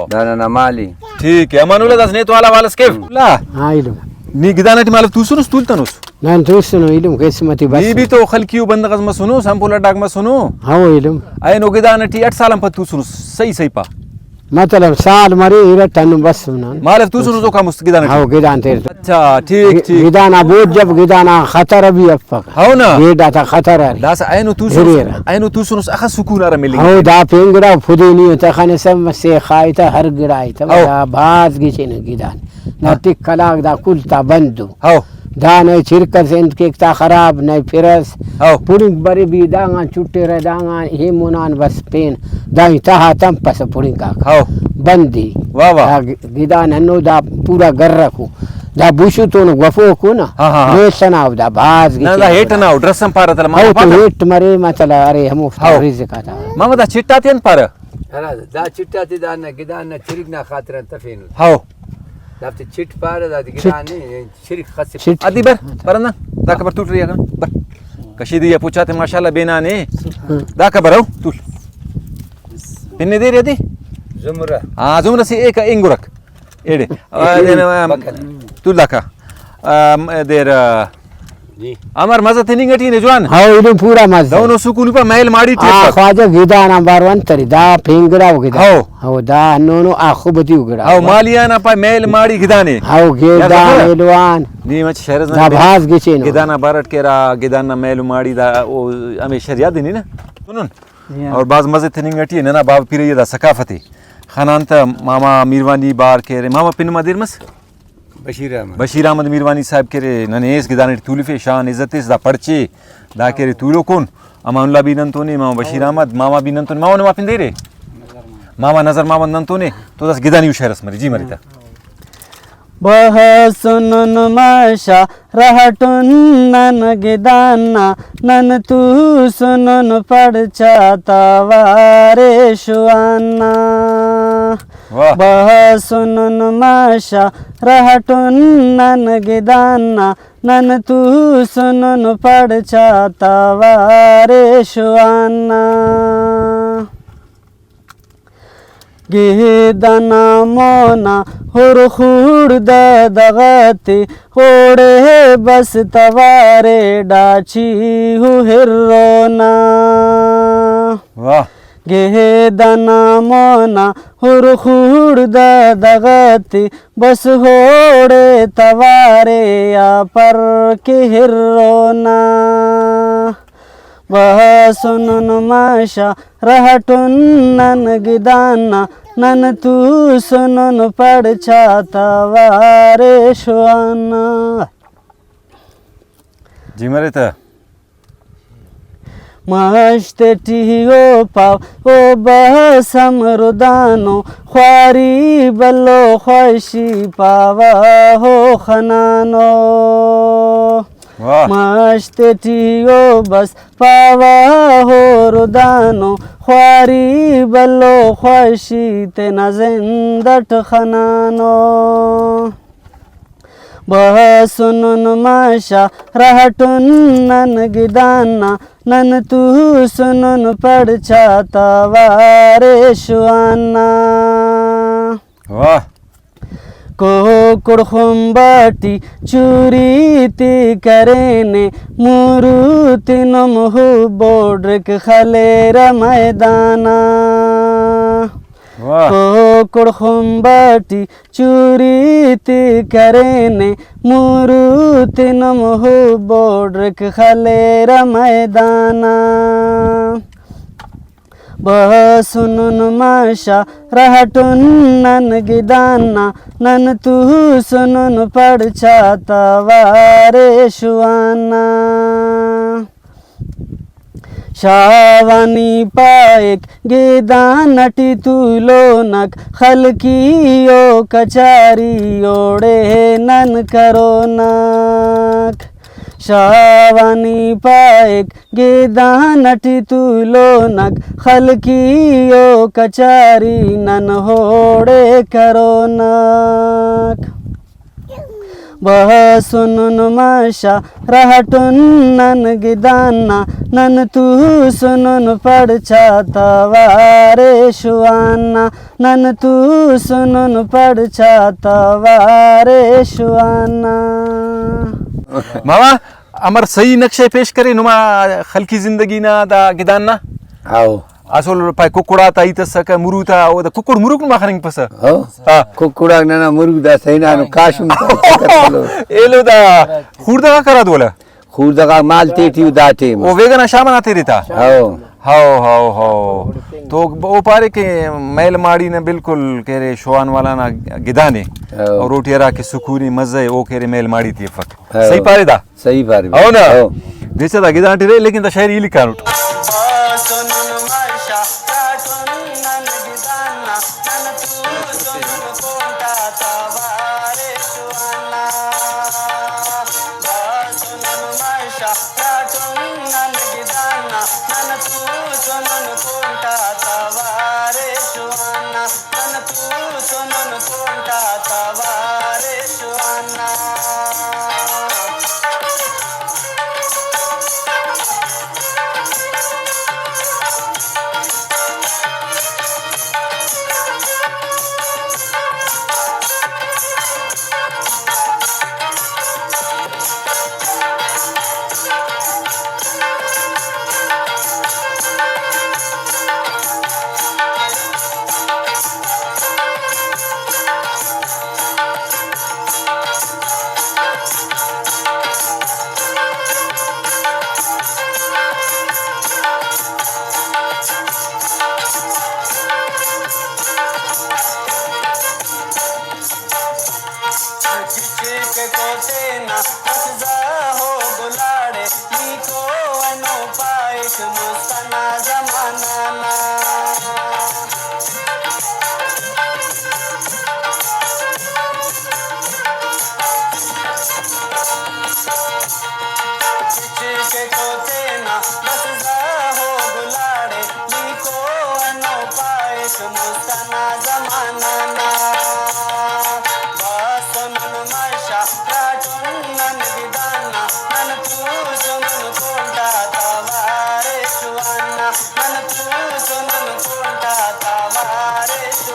Dana mali. ठीक आहे म्हणून das नाही तो आला वाला स्केप ला ilum नी गिदानाटी मला तुसूनच तुलतनुस nan tusunu ilum kesmati bas नी भी तो खलकी बंदगस म सुनो संपूला डाग म सुनो hawo ilum ay no गिदानाटी 8 साल पर तुसूनस सही पा मतलब साल मरे इरा तनु बस सुनान माले तुसूनस तो काम गिदानाटी hawo gidan ter अच्छा ठीक ठीक gidana boot jab gidana khatar bi afak हाव ना gida ta khatar ari das ay no tuसूनस अखा सुकून आरा मिली hawo da pengra fudini ta khane sam se khaita har girai ta da baaz gichen gidan na tik kalag da kulta bandu how da nay chirkar sent ke ta kharab nay firas how puring bari bi danga chutte ra danga he munan bas pen da ta hatam pas puring ka how bandi वाह वाह gidan hanno da pura garraku da bushu to no gafo ko na हाँ, हाँ, हाँ। resana da baaz ना दा hate ना dress सम पार तला hawo mama to het mare matala are hamu how. rizqa ta मामा दा चिट्टा तेन पार Ana da chitta ti dana gidana chirigna khatiran tafinu. हाव Da ti chit para da gidani chirig khasi. Chit. आदि बर परना दा खबर टूट रही है बर कशी दिया पूछा थे माशाल्लाह बेना ने दा खबर हो तू पिन्ने दे रे Zumra. हां जुमरा से एक इंगुरक एडे तू लाका देर Ni. अमर मजा थे निंगटी ने जवान hawo ilum pura mazza दोनों सुकुल पर महल माड़ी a थे khwaja gidana barwan tari da pengra gida how hawo da nono a khubati ugra हाव मालिया ना पा महल माड़ी गिदाने hawo gida elwan नी मच शहर da baaz gichen गिदाना बारट केरा गिदाना महल माड़ी दा ओ हमें शरिया देनी ना सुनन और बाज मजे थे निंगटी ने ना बाब फिर ये दा सकाफती खानान त मामा मीरवानी बार के रे मामा पिन मदिर मस Bashir Ahmad. बशीर अहमद मीरवानी साहब के रे ननेस गिदाने तुलिफे शान इज्जतिस दा पर्चे दा के रे तुलो कोन अमानुल्लाह बिनंतोने मामा बशीर अहमद मामा बिनंतोने मामा ने माफिन दे रे मामा नजर मामा नंतोने तो दस गिदानी शहरस मरी जी मरीता बह सुनन माशा रहटुन नन गिदाना नन तू सुनन पड़चा तवारे शुआना वाह बह सुनन माशा रहटुन नन गिदाना नन तू सुनन पड़चा तवारे शुआना गिदना मोना हुर खुड़ दगती होड़े बस तवारे डाची हु हिरोना वाह गिदना मोना हुर खुड़ दगती बस होड़े तवारे या पर के हिरोना वह सुनन माशा रहटुन नन गिदाना नन तू सुनन पड़चा तवारे शुआना जी मरीता मस्त टियो पाव ओ बसम रुदानो ख्वारी बल्लो ख्वाशी पावा हो खनानो वाह मस्त टियो बस पावा हो रुदानो ख्वारी बल्लो ख्वाशी ते न जिंदट खनानो बह सुनन माशा रहटुन नन गिदाना नन तू सुनन पड़चा तवारे शुआना वाह को कुड़खुम्बाटी चूरी ती करेने मुरुति नमहु बोड्रिक खलेर मैदाना वाह को कुड़खुम्बाटी चूरी ती करेने मुरुति नमहु बोड्रिक खलेर मैदाना बह सुनन माशा रहटुन नन गिदाना नन तू सुनन पड़चा तवारे शुआना शावानी पाएक गिदानटी तुलोनक खलकियो कचारी ओड़े नन करोनक शावानी पाएक गिदानटी तुलोनक खलकियो कचारी नन होड़े करोनक सुनुन मशा रहटुन नन गिदाना नन तू सुनुन पड़चा तवारे शुआना नन तू सुनुन पड़चा तवारे शुआना. मामा अमर सही नक्शे पेश करे नुमा खलकी जिंदगी ना दा गिदान ना हो असोल पाय कुकुडा ता इथं सक मुरुता ओ दा कुकुड मुरुक मा खरंग पस हो हा कुकुडा ना मुरुगदा सैनानु काशुम एलो दा खुर्दा का करा दोला खुर्दगा माल तेठी दाटे ओ वेगना शामन आते रहता हो हो तो वो पारे के मैल माड़ी ने बिल्कुल कह रहे शोआन वाला ना गिदाने और रोटियारा के सुकूनी मजे वो कह रहे मैल माड़ी थी फक सही पारे दा सही पारे हो ना जैसे दा गिदान रे लेकिन दा शायरी लिखा रूट मन तू सुन कोणता तवारे